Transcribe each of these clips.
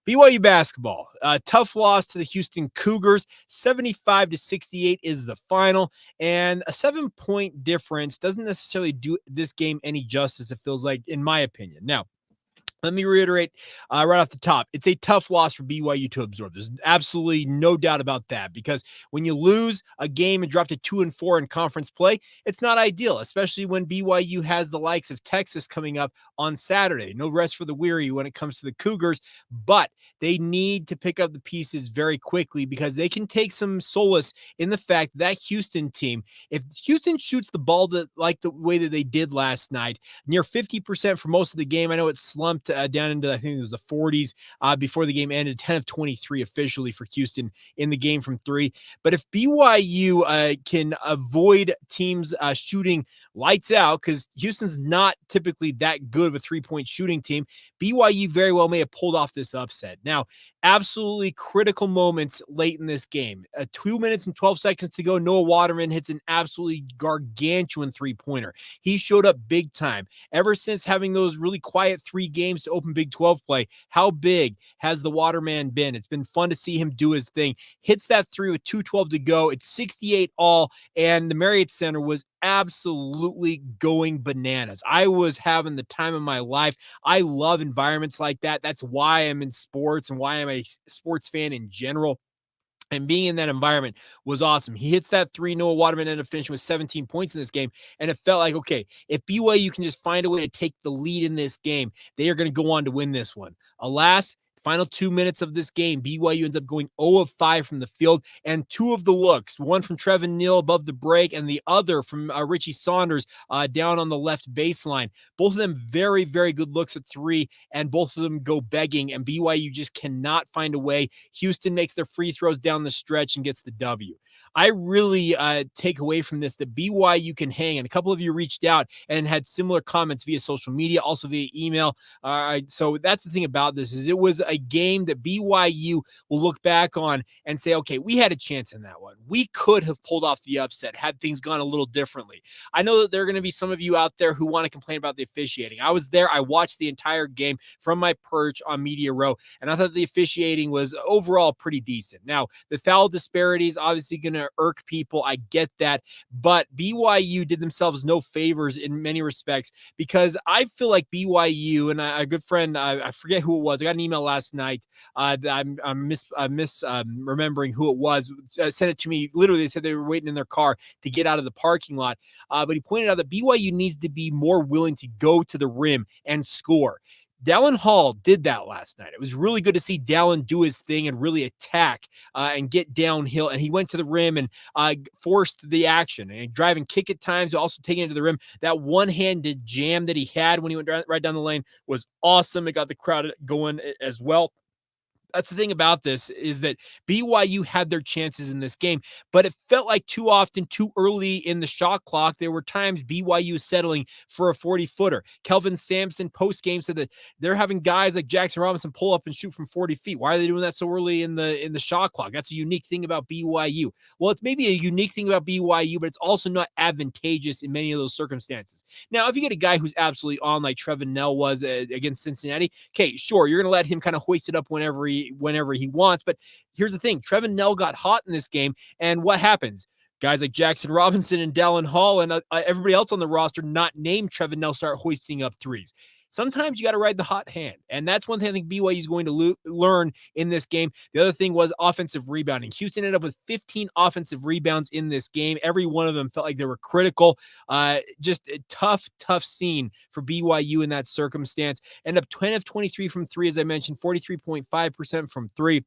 BYU basketball, tough loss to the Houston Cougars. 75-68 is the final, and a 7-point difference doesn't necessarily do this game any justice, it feels like, in my opinion. Now, let me reiterate right off the top. It's a tough loss for BYU to absorb. There's absolutely no doubt about that, because when you lose a game and drop to 2-4 in conference play, it's not ideal, especially when BYU has the likes of Texas coming up on Saturday. No rest for the weary when it comes to the Cougars, but they need to pick up the pieces very quickly, because they can take some solace in the fact that Houston team, if Houston shoots the ball like the way that they did last night, near 50% for most of the game. I know it slumped down into, I think it was the 40s before the game ended, 10 of 23 officially for Houston in the game from three. But if BYU can avoid teams shooting lights out, because Houston's not typically that good of a three-point shooting team, BYU very well may have pulled off this upset. Now, absolutely critical moments late in this game. 2 minutes and 12 seconds to go, Noah Waterman hits an absolutely gargantuan three-pointer. He showed up big time. Ever since having those really quiet 3 games to open Big 12 play, how big has the Waterman been? It's been fun to see him do his thing. Hits that 3 with 2:12 to go. It's 68 all, and the Marriott Center was absolutely going bananas. I was having the time of my life. I love environments like that. That's why I'm in sports and why I'm a sports fan in general. And being in that environment was awesome. He hits that 3. Noah Waterman ended up finishing with 17 points in this game. And it felt like, okay, if BYU can just find a way to take the lead in this game, they are going to go on to win this one. Alas, final 2 minutes of this game, BYU ends up going 0 of 5 from the field, and 2 of the looks, one from Trevin Neal above the break and the other from Richie Saunders down on the left baseline. Both of them very, very good looks at 3, and both of them go begging, and BYU just cannot find a way. Houston makes their free throws down the stretch and gets the W. I really take away from this that BYU can hang, and a couple of you reached out and had similar comments via social media, also via email. So that's the thing about this, is it was a game that BYU will look back on and say, okay, we had a chance in that one. We could have pulled off the upset had things gone a little differently. I know that there are going to be some of you out there who want to complain about the officiating. I was there. I watched the entire game from my perch on Media Row, and I thought the officiating was overall pretty decent. Now, the foul disparity is obviously going to irk people. I get that, but BYU did themselves no favors in many respects, because I feel like BYU, and a good friend, I forget who it was, I got an email last night that I'm remembering who it was, sent it to me. Literally, they said they were waiting in their car to get out of the parking lot, but he pointed out that BYU needs to be more willing to go to the rim and score. Dallin Hall did that last night. It was really good to see Dallin do his thing and really attack and get downhill. And he went to the rim and forced the action and drive and kick at times, also taking it to the rim. That one-handed jam that he had when he went right down the lane was awesome. It got the crowd going as well. That's the thing about this, is that BYU had their chances in this game, but it felt like too often, too early in the shot clock, there were times BYU settling for a 40-footer. Kelvin Sampson post-game said that they're having guys like Jaxson Robinson pull up and shoot from 40 feet. Why are they doing that so early in the shot clock? That's a unique thing about BYU. Well, it's maybe a unique thing about BYU, but it's also not advantageous in many of those circumstances. Now, if you get a guy who's absolutely on, like Trevin Nell was against Cincinnati, okay, sure, you're going to let him kind of hoist it up whenever he wants. But here's the thing. Trevin Nell got hot in this game, and what happens? Guys like Jaxson Robinson and Dallin Hall and everybody else on the roster not named Trevin Nell start hoisting up threes. Sometimes you got to ride the hot hand, and that's one thing I think BYU is going to learn in this game. The other thing was offensive rebounding. Houston ended up with 15 offensive rebounds in this game. Every one of them felt like they were critical. Just a tough scene for BYU in that circumstance. Ended up 10 of 23 from 3, as I mentioned, 43.5% from 3.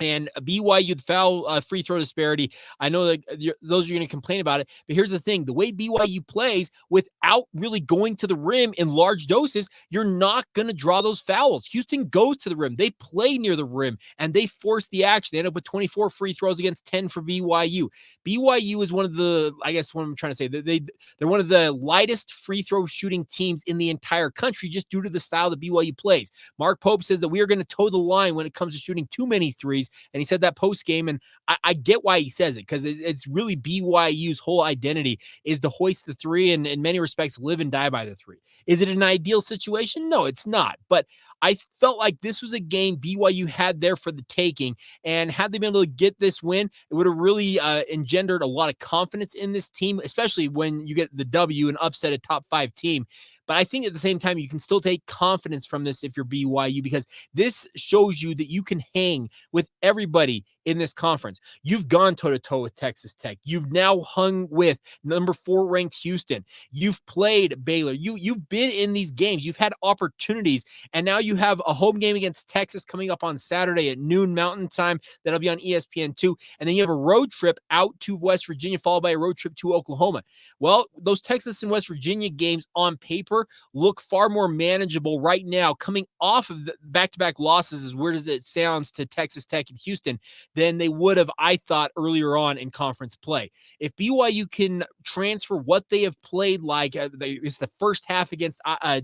And BYU, the foul free throw disparity, I know that those are going to complain about it, but here's the thing. The way BYU plays without really going to the rim in large doses, you're not going to draw those fouls. Houston goes to the rim. They play near the rim, and they force the action. They end up with 24 free throws against 10 for BYU. BYU is one of the, I guess what I'm trying to say, they're one of the lightest free throw shooting teams in the entire country, just due to the style that BYU plays. Mark Pope says that we are going to toe the line when it comes to shooting too many threes, threes. And he said that post game, and I get why he says it, because it's really BYU's whole identity is to hoist the three and in many respects live and die by the three. Is it an ideal situation? No, it's not. But I felt like this was a game BYU had there for the taking. And had they been able to get this win, it would have really engendered a lot of confidence in this team, especially when you get the W and upset a top 5 team. But I think at the same time, you can still take confidence from this if you're BYU, because this shows you that you can hang with everybody in this conference. You've gone toe-to-toe with Texas Tech. You've now hung with number 4 ranked Houston. You've played Baylor. You've been in these games. You've had opportunities. And now you have a home game against Texas coming up on Saturday at noon Mountain Time. That'll be on ESPN2. And then you have a road trip out to West Virginia, followed by a road trip to Oklahoma. Well, those Texas and West Virginia games on paper look far more manageable right now, coming off of the back-to-back losses, as weird as it sounds, to Texas Tech and Houston, than they would have, I thought, earlier on in conference play. If BYU can transfer what they have played like, it's the first half against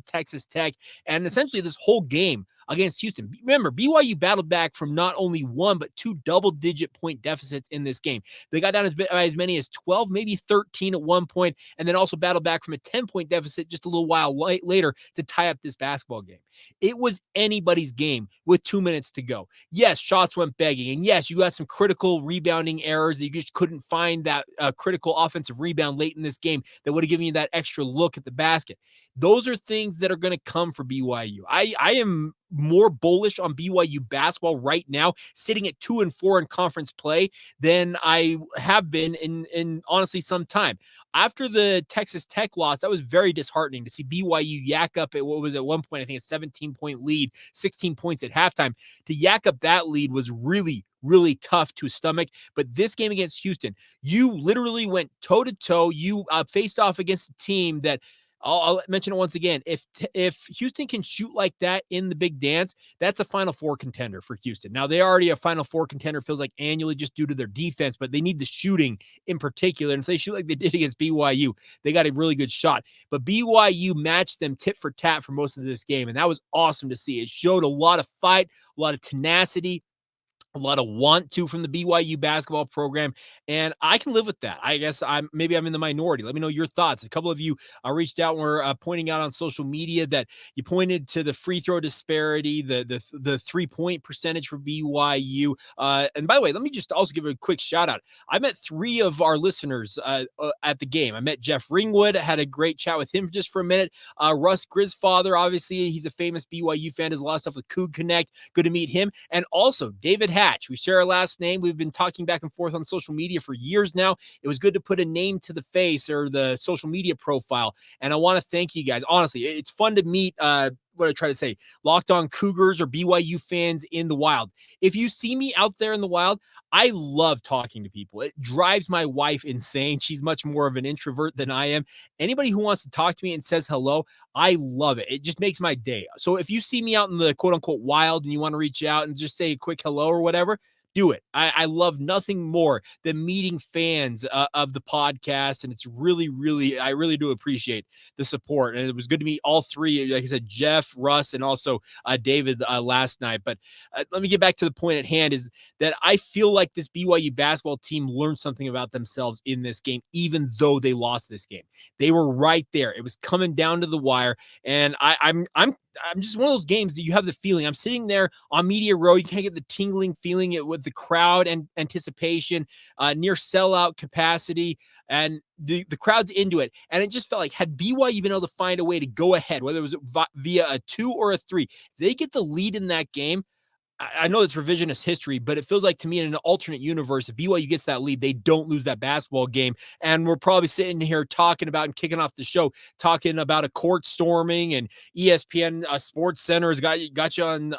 Texas Tech, and essentially this whole game against Houston. Remember, BYU battled back from not only 1, but 2 double-digit point deficits in this game. They got down as many as 12, maybe 13 at one point, and then also battled back from a 10-point deficit just a little while later to tie up this basketball game. It was anybody's game with 2 minutes to go. Yes, shots went begging, and yes, you got some critical rebounding errors that you just couldn't find that critical offensive rebound late in this game that would have given you that extra look at the basket. Those are things that are going to come for BYU. I am more bullish on BYU basketball right now, sitting at 2-4 in conference play, than I have been in honestly some time. After the Texas Tech loss, that was very disheartening to see BYU yak up at what was at one point, I think, a 17-point lead, 16 points at halftime. To yak up that lead was really, really tough to stomach. But this game against Houston, you literally went toe-to-toe. You faced off against a team that, I'll mention it once again. If Houston can shoot like that in the big dance, that's a Final Four contender for Houston. Now, they already a Final Four contender, feels like annually, just due to their defense, but they need the shooting in particular. And if they shoot like they did against BYU, they got a really good shot. But BYU matched them tit for tat for most of this game, and that was awesome to see. It showed a lot of fight, a lot of tenacity, a lot of want to from the BYU basketball program, and I can live with that. I guess I'm in the minority. Let me know your thoughts. A couple of you reached out and were pointing out on social media that you pointed to the free throw disparity, the 3-point percentage for BYU. And by the way, let me just also give a quick shout out. I met 3 of our listeners at the game. I met Jeff Ringwood, had a great chat with him just for a minute. Russ Grisfather, obviously, he's a famous BYU fan, does a lot of stuff with Coug Connect. Good to meet him. And also David Hatch. We share our last name. We've been talking back and forth on social media for years now. It was good to put a name to the face, or the social media profile. And I want to thank you guys. Honestly, it's fun to meet what I try to say, Locked On Cougars or BYU fans in the wild. If you see me out there in the wild, I love talking to people. It drives my wife insane. She's much more of an introvert than I am. Anybody who wants to talk to me and says hello, I love it. It just makes my day. So if you see me out in the quote unquote wild and you want to reach out and just say a quick hello or whatever, do it. I love nothing more than meeting fans of the podcast, and it's really, really, I really do appreciate the support. And it was good to meet all 3, like I said, Jeff, Russ, and also David last night. But let me get back to the point at hand, is that I feel like this BYU basketball team learned something about themselves in this game, even though they lost this game. They were right there. It was coming down to the wire, and I'm just one of those games that you have the feeling. I'm sitting there on media row. You kind of get the tingling feeling with the crowd and anticipation, near sellout capacity, and the crowd's into it. And it just felt like, had BYU been able to find a way to go ahead, whether it was via a 2 or a 3, they get the lead in that game. I know it's revisionist history, but it feels like to me, in an alternate universe, if BYU gets that lead, they don't lose that basketball game. And we're probably sitting here talking about and kicking off the show, talking about a court storming, and ESPN Sports Center has got you on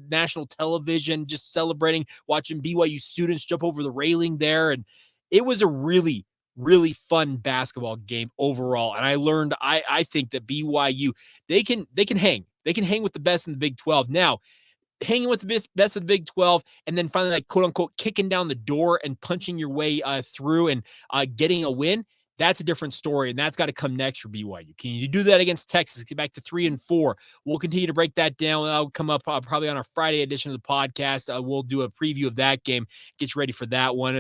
national television, just celebrating, watching BYU students jump over the railing there. And it was a really, really fun basketball game overall. And I learned, I think that BYU, they can hang. They can hang with the best in the Big 12. Now, hanging with the best of the Big 12, and then finally, like, quote unquote, kicking down the door and punching your way through and getting a win. that's a different story, and that's got to come next for BYU. Can you do that against Texas? Get back to 3-4. We'll continue to break that down. That'll come up probably on our Friday edition of the podcast. We'll do a preview of that game. Get you ready for that one. And